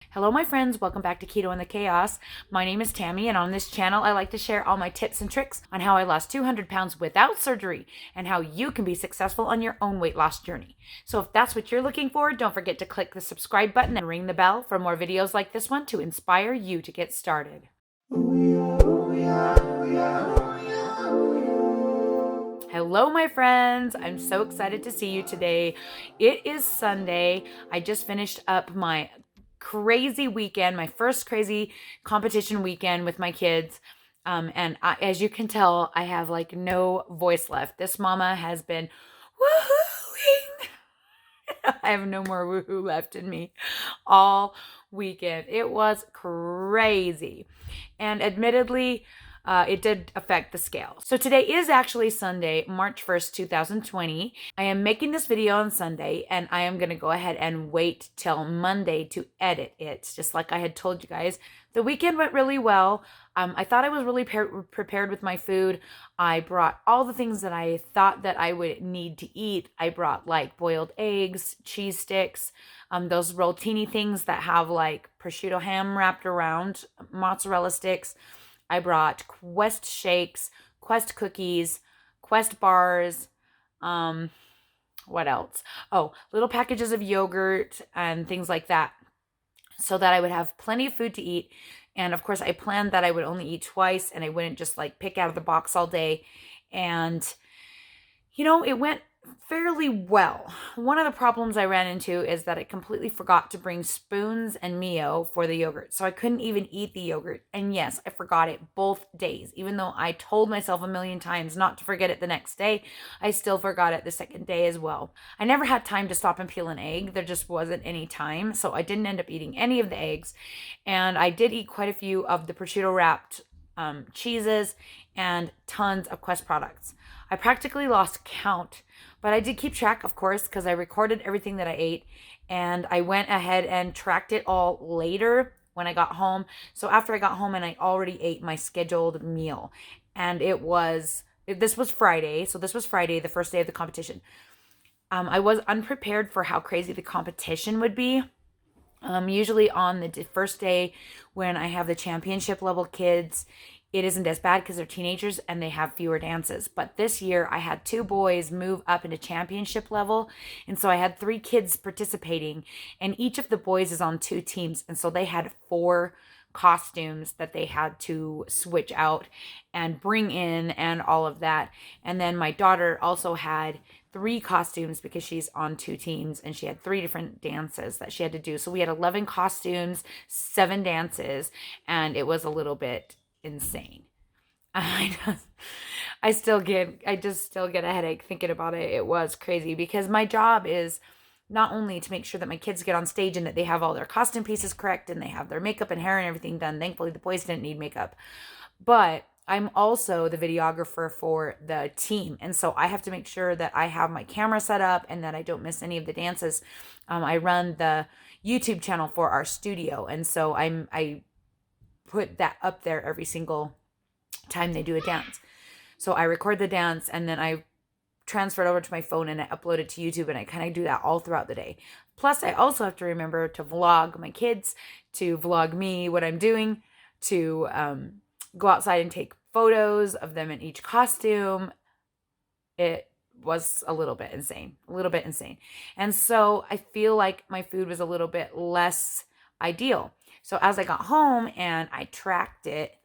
Hello, my friends. Welcome back to Keto and the Chaos. My name is Tammy, and on this channel, I like to share all my tips and tricks on how I lost 200 pounds without surgery and how you can be successful on your own weight loss journey. So, if that's what you're looking for, don't forget to click the subscribe button and ring the bell for more videos like this one to inspire you to get started. Hello, my friends. I'm so excited to see you today. It is Sunday. I just finished up my crazy weekend, my first crazy competition weekend with my kids. As you can tell, I have like no voice left. This mama has been woohooing. I have no more woohoo left in me all weekend. It was crazy. And admittedly, it did affect the scale. So today is actually Sunday, March 1st, 2020. I am making this video on Sunday, and I am going to go ahead and wait till Monday to edit it, just like I had told you guys. The weekend went really well. I thought I was really prepared with my food. I brought all the things that I thought that I would need to eat. I brought like boiled eggs, cheese sticks, those rotini things that have like prosciutto ham wrapped around, mozzarella sticks. I brought Quest shakes, Quest cookies, Quest bars. What else? Oh, little packages of yogurt and things like that, so that I would have plenty of food to eat. And of course, I planned that I would only eat twice and I wouldn't just like pick out of the box all day. And, it went fairly well. One of the problems I ran into is that I completely forgot to bring spoons and Mio for the yogurt. So I couldn't even eat the yogurt. And yes, I forgot it both days. Even though I told myself a million times not to forget it the next day, I still forgot it the second day as well. I never had time to stop and peel an egg. There just wasn't any time. So I didn't end up eating any of the eggs. And I did eat quite a few of the prosciutto wrapped cheeses and tons of Quest products. I practically lost count, but I did keep track, of course, because I recorded everything that I ate, and I went ahead and tracked it all later when I got home. So after I got home and I already ate my scheduled meal, and this was Friday, so this was Friday, the first day of the competition. I was unprepared for how crazy the competition would be. Usually on the first day when I have the championship level kids, it isn't as bad because they're teenagers and they have fewer dances. But this year I had 2 boys move up into championship level. And so I had 3 kids participating, and each of the boys is on 2 teams. And so they had 4 costumes that they had to switch out and bring in and all of that. And then my daughter also had 3 costumes because she's on 2 teams, and she had 3 different dances that she had to do. So we had 11 costumes, 7 dances, and it was a little bit insane. I just still get a headache thinking about it. It was crazy because my job is not only to make sure that my kids get on stage and that they have all their costume pieces correct and they have their makeup and hair and everything done. Thankfully, the boys didn't need makeup. But I'm also the videographer for the team. And so I have to make sure that I have my camera set up and that I don't miss any of the dances. I run the YouTube channel for our studio. And so I put that up there every single time they do a dance. So I record the dance and then I transfer it over to my phone and I upload it to YouTube, and I kind of do that all throughout the day. Plus, I also have to remember to vlog my kids, to vlog me, what I'm doing, to go outside and take photos of them in each costume. It was a little bit insane. And so I feel like my food was a little bit less ideal. So as I got home and I tracked it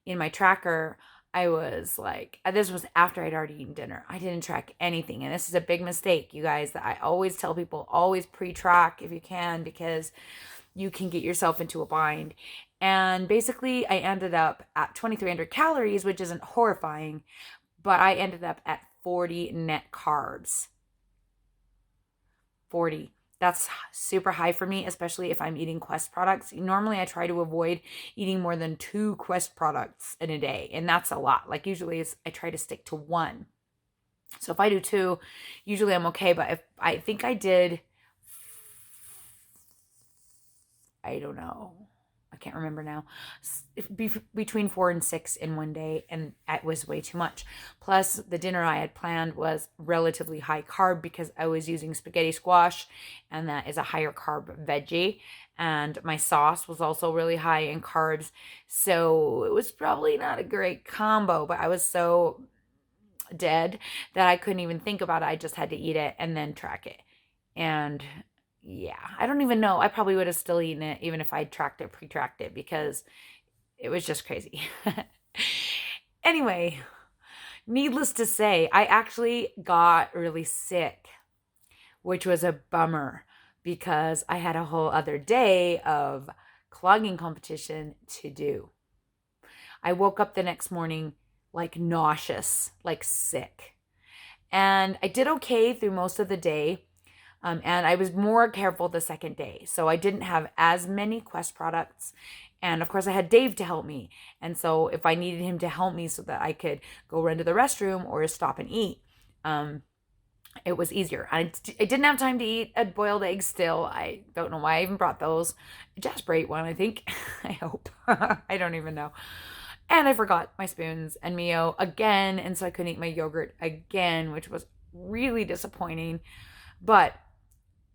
in my tracker, I was like, this was after I'd already eaten dinner. I didn't track anything. And this is a big mistake, you guys, that I always tell people, always pre-track if you can, because you can get yourself into a bind. And basically I ended up at 2,300 calories, which isn't horrifying, but I ended up at 40 net carbs. 40. That's super high for me, especially if I'm eating Quest products. Normally, I try to avoid eating more than 2 Quest products in a day, and that's a lot. Like usually, I try to stick to 1. So if I do 2, usually I'm okay. But if I think I did, I don't know. I can't remember now, between 4 and 6 in one day, and it was way too much. Plus, the dinner I had planned was relatively high carb because I was using spaghetti squash, and that is a higher carb veggie. And my sauce was also really high in carbs. So it was probably not a great combo, but I was so dead that I couldn't even think about it. I just had to eat it and then track it. And yeah, I don't even know. I probably would have still eaten it even if I pre-tracked it, because it was just crazy. Anyway, needless to say, I actually got really sick, which was a bummer because I had a whole other day of clogging competition to do. I woke up the next morning like nauseous, like sick. And I did okay through most of the day. And I was more careful the second day. So I didn't have as many Quest products. And of course, I had Dave to help me. And so if I needed him to help me so that I could go run to the restroom or stop and eat, it was easier. I didn't have time to eat a boiled egg still. I don't know why I even brought those. Jasper ate one, I think. I hope. I don't even know. And I forgot my spoons and Mio again. And so I couldn't eat my yogurt again, which was really disappointing. But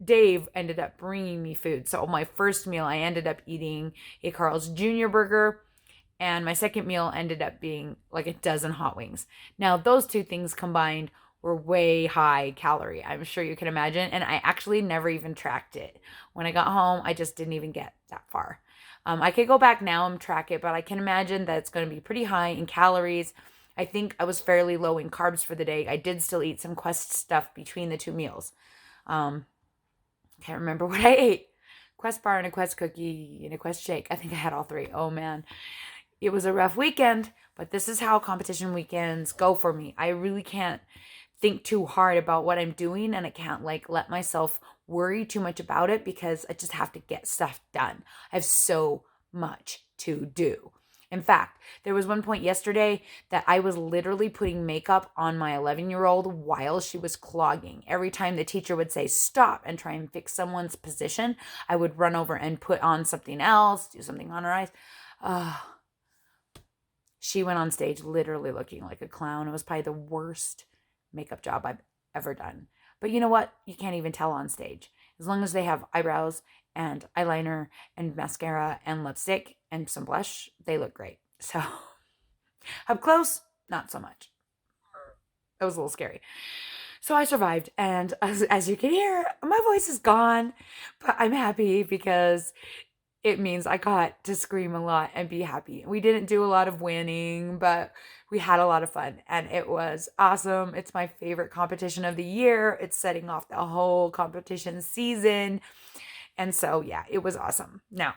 Dave ended up bringing me food. So my first meal, I ended up eating a Carl's Jr. burger. And my second meal ended up being like a dozen hot wings. Now, those two things combined were way high calorie, I'm sure you can imagine. And I actually never even tracked it. When I got home, I just didn't even get that far. I could go back now and track it, but I can imagine that it's going to be pretty high in calories. I think I was fairly low in carbs for the day. I did still eat some Quest stuff between the two meals. Can't remember what I ate. Quest bar and a Quest cookie and a Quest shake. I think I had all three. Oh man. It was a rough weekend, but this is how competition weekends go for me. I really can't think too hard about what I'm doing, and I can't like let myself worry too much about it because I just have to get stuff done. I have so much to do. In fact, there was one point yesterday that I was literally putting makeup on my 11-year-old while she was clogging. Every time the teacher would say stop and try and fix someone's position, I would run over and put on something else, do something on her eyes. She went on stage literally looking like a clown. It was probably the worst makeup job I've ever done. But you know what? You can't even tell on stage. As long as they have eyebrows and eyeliner and mascara and lipstick and some blush, they look great. So up close, not so much. It was a little scary. So I survived, and as you can hear, my voice is gone, but I'm happy because it means I got to scream a lot and be happy. We didn't do a lot of winning, but we had a lot of fun and it was awesome. It's my favorite competition of the year. It's setting off the whole competition season. And so, yeah, it was awesome. Now,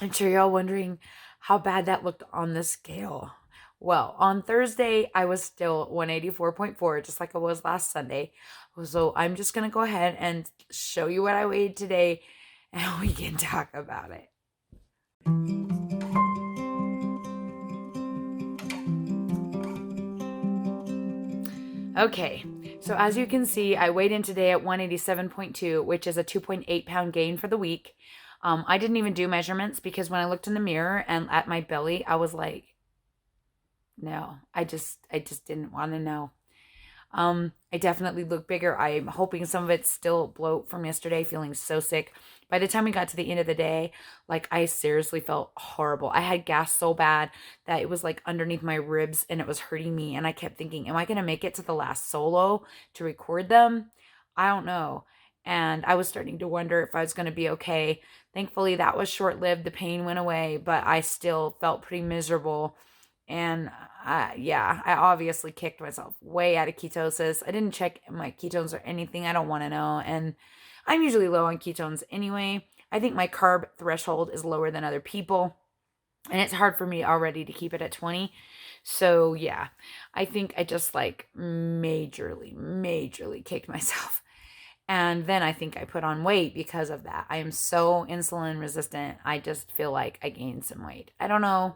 I'm sure y'all wondering how bad that looked on the scale. Well, on Thursday, I was still 184.4, just like I was last Sunday. So I'm just going to go ahead and show you what I weighed today, and we can talk about it. Okay, so as you can see, I weighed in today at 187.2, which is a 2.8 pound gain for the week. I didn't even do measurements because when I looked in the mirror and at my belly, I was like, no, I just didn't want to know. I definitely look bigger. I'm hoping some of it's still bloat from yesterday, feeling so sick. By the time we got to the end of the day, like I seriously felt horrible. I had gas so bad that it was like underneath my ribs and it was hurting me. And I kept thinking, am I going to make it to the last solo to record them? I don't know. And I was starting to wonder if I was going to be okay. Thankfully, that was short-lived. The pain went away, but I still felt pretty miserable. And yeah, I obviously kicked myself way out of ketosis. I didn't check my ketones or anything. I don't want to know. And I'm usually low on ketones anyway. I think my carb threshold is lower than other people. And it's hard for me already to keep it at 20. So yeah, I think I just like majorly kicked myself. And then I think I put on weight because of that. I am so insulin resistant. I just feel like I gained some weight. I don't know.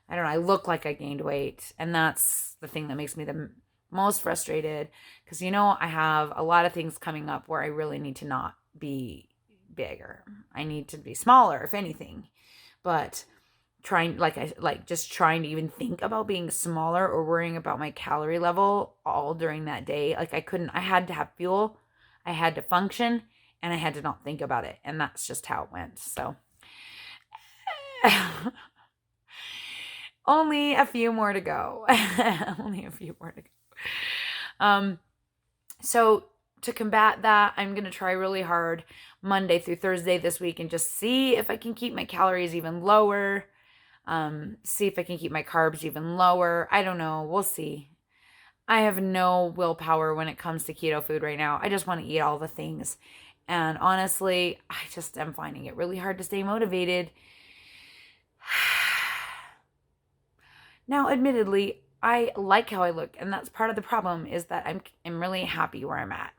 I look like I gained weight. And that's the thing that makes me the most frustrated. Because, I have a lot of things coming up where I really need to not be bigger. I need to be smaller, if anything. but just trying to even think about being smaller or worrying about my calorie level all during that day. Like I had to have fuel, I had to function, and I had to not think about it. And that's just how it went. So only a few more to go. Only a few more to go. So to combat that, I'm going to try really hard Monday through Thursday this week and just see if I can keep my calories even lower. See if I can keep my carbs even lower. I don't know. We'll see. I have no willpower when it comes to keto food right now. I just want to eat all the things. And honestly, I just am finding it really hard to stay motivated. Now, admittedly, I like how I look, and that's part of the problem is that I'm really happy where I'm at.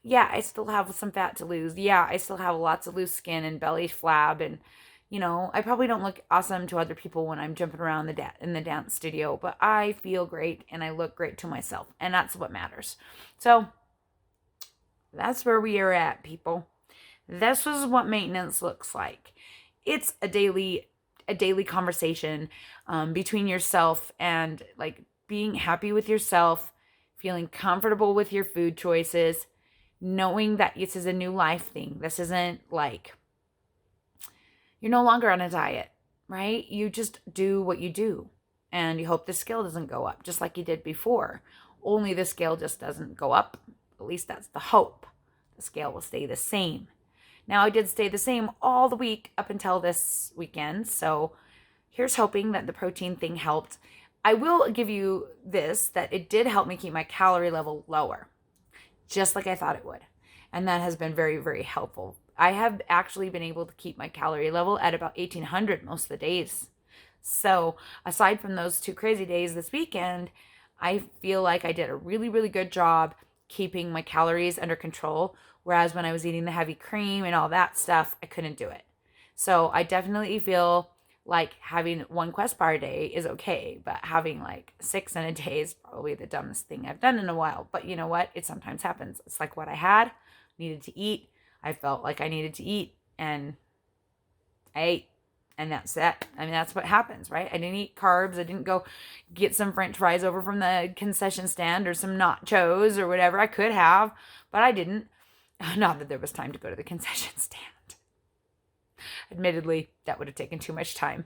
Yeah, I still have some fat to lose. Yeah, I still have lots of loose skin and belly flab, and I probably don't look awesome to other people when I'm jumping around in the dance studio, but I feel great and I look great to myself, and that's what matters. So that's where we are at, people. This is what maintenance looks like. It's a daily conversation between yourself and like being happy with yourself, feeling comfortable with your food choices, knowing that this is a new life thing. This isn't like you're no longer on a diet, right? You just do what you do and you hope the scale doesn't go up just like you did before. Only the scale just doesn't go up. At least that's the hope. The scale will stay the same. Now, I did stay the same all the week up until this weekend, so here's hoping that the protein thing helped. I will give you this, that it did help me keep my calorie level lower, just like I thought it would, and that has been very, very helpful. I have actually been able to keep my calorie level at about 1,800 most of the days. So aside from those 2 crazy days this weekend, I feel like I did a really, really good job keeping my calories under control. Whereas when I was eating the heavy cream and all that stuff, I couldn't do it. So I definitely feel like having 1 Quest bar a day is okay, but having like 6 in a day is probably the dumbest thing I've done in a while. But you know what? It sometimes happens. It's like what I had, needed to eat. I felt like I needed to eat, and I ate. And that's that. I mean, that's what happens, right? I didn't eat carbs. I didn't go get some French fries over from the concession stand or some nachos or whatever. I could have, but I didn't. Not that there was time to go to the concession stand. Admittedly, that would have taken too much time.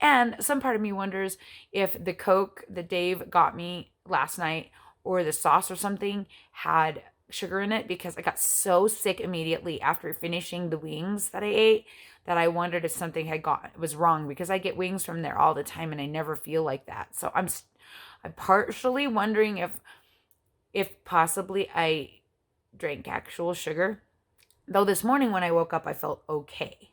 And some part of me wonders if the Coke that Dave got me last night or the sauce or something had sugar in it, because I got so sick immediately after finishing the wings that I ate that I wondered if something was wrong, because I get wings from there all the time and I never feel like that. So I'm partially wondering if possibly I drank actual sugar. Though this morning when I woke up, I felt okay.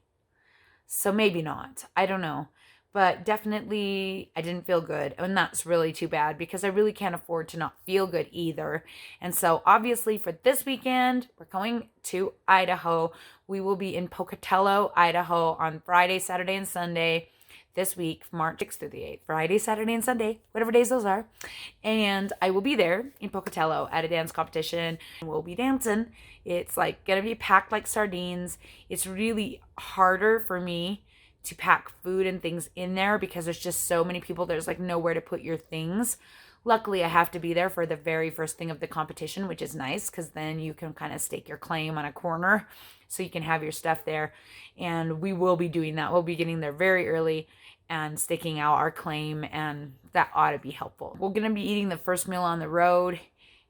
So maybe not. I don't know. But definitely I didn't feel good. And that's really too bad, because I really can't afford to not feel good either. And so obviously for this weekend, we're going to Idaho. We will be in Pocatello, Idaho on Friday, Saturday, and Sunday this week, March 6th through the 8th. Friday, Saturday, and Sunday, whatever days those are. And I will be there in Pocatello at a dance competition. We'll be dancing. It's like going to be packed like sardines. It's really harder for me to pack food and things in there because there's just so many people. There's like nowhere to put your things. Luckily, I have to be there for the very first thing of the competition, which is nice because then you can kind of stake your claim on a corner so you can have your stuff there. And we will be doing that. We'll be getting there very early and staking out our claim, and that ought to be helpful. We're going to be eating the first meal on the road,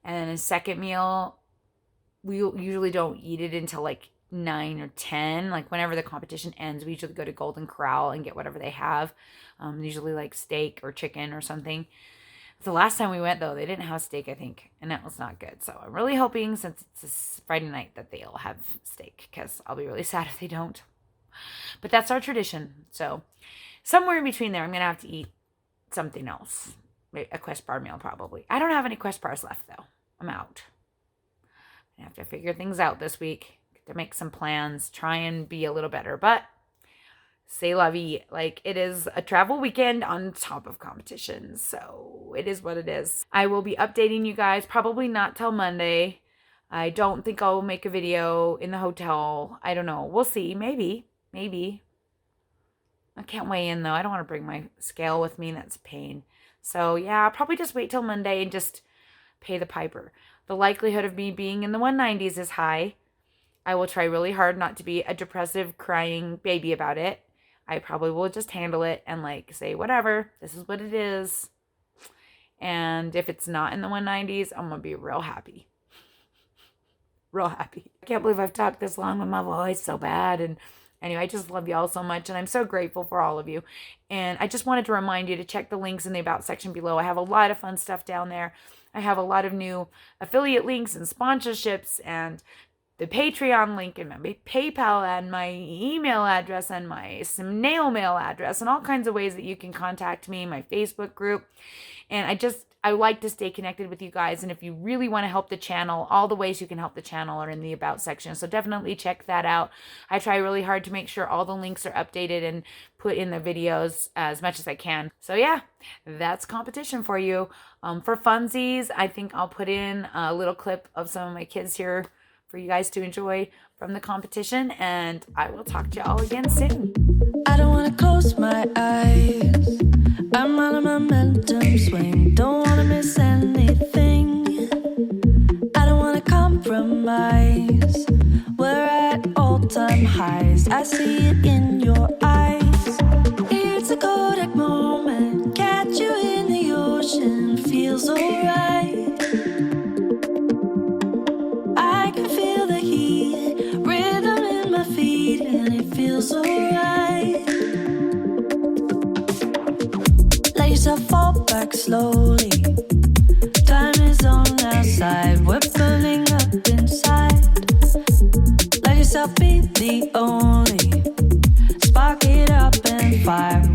and then a second meal, we usually don't eat it until like 9 or 10. Like whenever the competition ends, we usually go to Golden Corral and get whatever they have, usually like steak or chicken or something. The last time we went, though, they didn't have steak, I think, and that was not good. So I'm really hoping, since it's a Friday night, that they'll have steak, because I'll be really sad if they don't. But that's our tradition. So somewhere in between there, I'm going to have to eat something else. A Quest bar meal, probably. I don't have any Quest bars left, though. I'm out. I have to figure things out this week to make some plans, try and be a little better. But c'est la vie. Like, it is a travel weekend on top of competitions. So it is what it is. I will be updating you guys, probably not till Monday. I don't think I'll make a video in the hotel. I don't know. We'll see. Maybe. I can't weigh in though. I don't want to bring my scale with me. That's a pain. So yeah, I'll probably just wait till Monday and just pay the piper. The likelihood of me being in the 190s is high. I will try really hard not to be a depressive, crying baby about it. I probably will just handle it and like say, whatever, this is what it is. And if it's not in the 190s, I'm going to be real happy. Real happy. I can't believe I've talked this long with my voice so bad. And anyway, I just love y'all so much. And I'm so grateful for all of you. And I just wanted to remind you to check the links in the About section below. I have a lot of fun stuff down there. I have a lot of new affiliate links and sponsorships and the Patreon link and my PayPal and my email address and my SNAIL mail address and all kinds of ways that you can contact me, my Facebook group. And I like to stay connected with you guys. And if you really want to help the channel, all the ways you can help the channel are in the About section. So definitely check that out. I try really hard to make sure all the links are updated and put in the videos as much as I can. So yeah, that's competition for you. For funsies, I think I'll put in a little clip of some of my kids here for you guys to enjoy from the competition. And I will talk to y'all again soon. I don't want to close my eyes. I'm on a momentum swing, don't wanna miss anything. I don't wanna compromise. We're at all-time highs. I see it in your eyes. It's a Kodak moment. Catch you in the ocean, feels alright. I can feel the heat, rhythm in my feet, and it feels alright. Let yourself fall back slowly. Time is on our side. We're burning up inside. Let yourself be the only. Spark it up and fire.